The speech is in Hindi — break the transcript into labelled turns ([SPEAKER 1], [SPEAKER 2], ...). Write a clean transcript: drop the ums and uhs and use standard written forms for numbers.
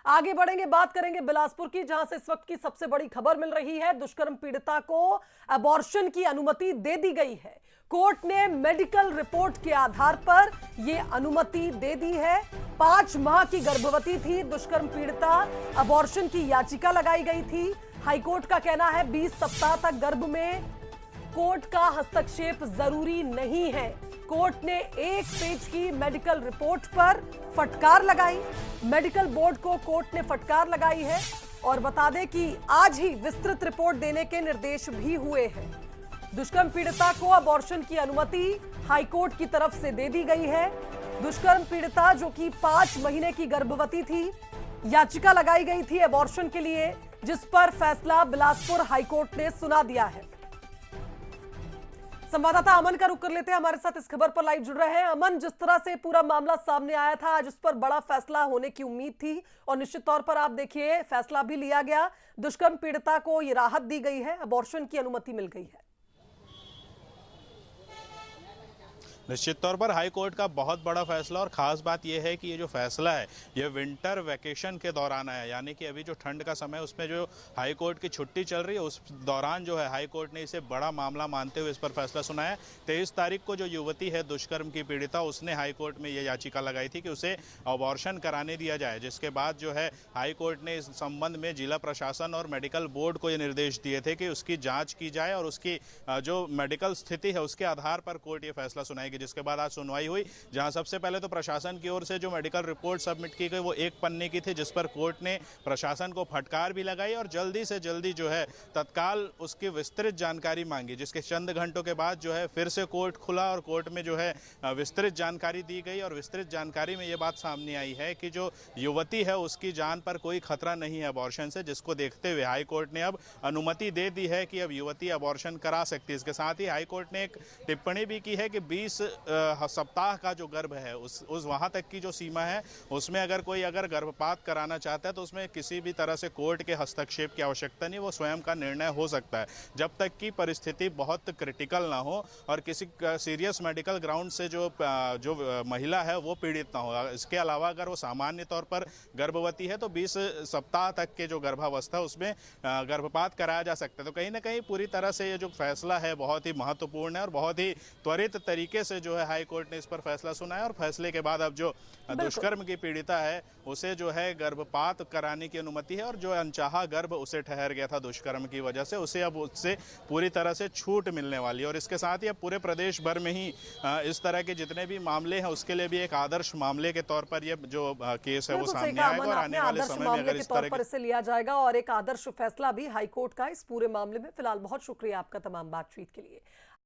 [SPEAKER 1] आगे बढ़ेंगे, बात करेंगे बिलासपुर की, जहां से इस वक्त की सबसे बड़ी खबर मिल रही है। दुष्कर्म पीड़िता को अबॉर्शन की अनुमति दे दी गई है। कोर्ट ने मेडिकल रिपोर्ट के आधार पर यह अनुमति दे दी है। 5 माह की गर्भवती थी दुष्कर्म पीड़िता। अबॉर्शन की याचिका लगाई गई थी। हाईकोर्ट का कहना है 20 सप्ताह तक गर्भ में कोर्ट का हस्तक्षेप जरूरी नहीं है। कोर्ट ने 1 पेज की मेडिकल रिपोर्ट पर फटकार लगाई। मेडिकल बोर्ड को कोर्ट ने फटकार लगाई है और बता दें कि आज ही विस्तृत रिपोर्ट देने के निर्देश भी हुए हैं। दुष्कर्म पीड़िता को अबॉर्शन की अनुमति हाईकोर्ट की तरफ से दे दी गई है। दुष्कर्म पीड़िता जो कि 5 महीने की गर्भवती थी, याचिका लगाई गई थी अबॉर्शन के लिए, जिस पर फैसला बिलासपुर हाईकोर्ट ने सुना दिया है। संवाददाता अमन का रुख कर लेते हैं, हमारे साथ इस खबर पर लाइव जुड़ रहे हैं। अमन, जिस तरह से पूरा मामला सामने आया था, आज उस पर बड़ा फैसला होने की उम्मीद थी और निश्चित तौर पर आप देखिए फैसला भी लिया गया। दुष्कर्म पीड़िता को ये राहत दी गई है, अबॉर्शन की अनुमति मिल गई है।
[SPEAKER 2] निश्चित तौर पर हाई कोर्ट का बहुत बड़ा फैसला, और ख़ास बात यह है कि ये जो फैसला है ये विंटर वैकेशन के दौरान आया, यानी कि अभी जो ठंड का समय है उसमें जो हाई कोर्ट की छुट्टी चल रही है उस दौरान जो है हाई कोर्ट ने इसे बड़ा मामला मानते हुए इस पर फैसला सुनाया। 23 तारीख को जो युवती है दुष्कर्म की पीड़िता, उसने हाई कोर्ट में ये याचिका लगाई थी कि उसे अबॉर्शन कराने दिया जाए, जिसके बाद जो है हाई कोर्ट ने इस संबंध में जिला प्रशासन और मेडिकल बोर्ड को ये निर्देश दिए थे कि उसकी जाँच की जाए और उसकी जो मेडिकल स्थिति है उसके आधार पर कोर्ट ये फैसला सुनाएगी। जिसके बाद आज सुनवाई हुई, जहां सबसे पहले तो प्रशासन की ओर से जो मेडिकल रिपोर्ट सबमिट की गई वो 1 पन्ने की थी, जिस पर कोर्ट ने प्रशासन को फटकार भी लगाई और जल्दी से जल्दी जो है तत्काल उसकी विस्तृत जानकारी मांगी। जिसके चंद घंटों के बाद जो है फिर से कोर्ट खुला और कोर्ट में जो है विस्तृत जानकारी दी गई और विस्तृत जानकारी में ये बात सामने आई है कि जो युवती है उसकी जान पर कोई खतरा नहीं है अबॉर्शन से, जिसको देखते हुए हाई कोर्ट ने अब अनुमति दे दी है कि अब युवती अबॉर्शन करा सकती है। इसके साथ ही हाई कोर्ट ने एक टिप्पणी भी की है कि 20 सप्ताह का जो गर्भ है उस वहां तक की जो सीमा है उसमें अगर कोई गर्भपात कराना चाहता है तो उसमें किसी भी तरह से कोर्ट के हस्तक्षेप की आवश्यकता नहीं, वो स्वयं का निर्णय हो सकता है जब तक कि परिस्थिति बहुत क्रिटिकल ना हो और किसी सीरियस मेडिकल ग्राउंड से जो महिला है वो पीड़ित ना हो। इसके अलावा अगर वो सामान्य तौर पर गर्भवती है तो 20 सप्ताह तक के जो गर्भावस्था उसमें गर्भपात कराया जा सकता है। तो कहीं ना कहीं पूरी तरह से ये जो फैसला है बहुत ही महत्वपूर्ण है और बहुत ही त्वरित तरीके से जो है हाई कोर्ट ने इस पर फैसला सुनाया और फैसले के बाद अब जो दुष्कर्म की पीड़िता है उसे जो है गर्भपात कराने की अनुमति है और जो अनचाहा गर्भ उसे ठहर गया था दुष्कर्म की वजह से उसे अब उससे पूरी तरह से छूट मिलने वाली है। और इसके साथ ही अब पूरे प्रदेश भर में ही इस तरह के जितने भी मामले हैं उसके लिए भी एक आदर्श मामले के तौर पर ये जो केस है वो सामने आएगा और आने वाले समय में अगर इस तरह
[SPEAKER 1] पर इसे लिया जाएगा और एक आदर्श फैसला भी हाईकोर्ट का इस पूरे मामले में। फिलहाल बहुत शुक्रिया आपका तमाम बातचीत के लिए।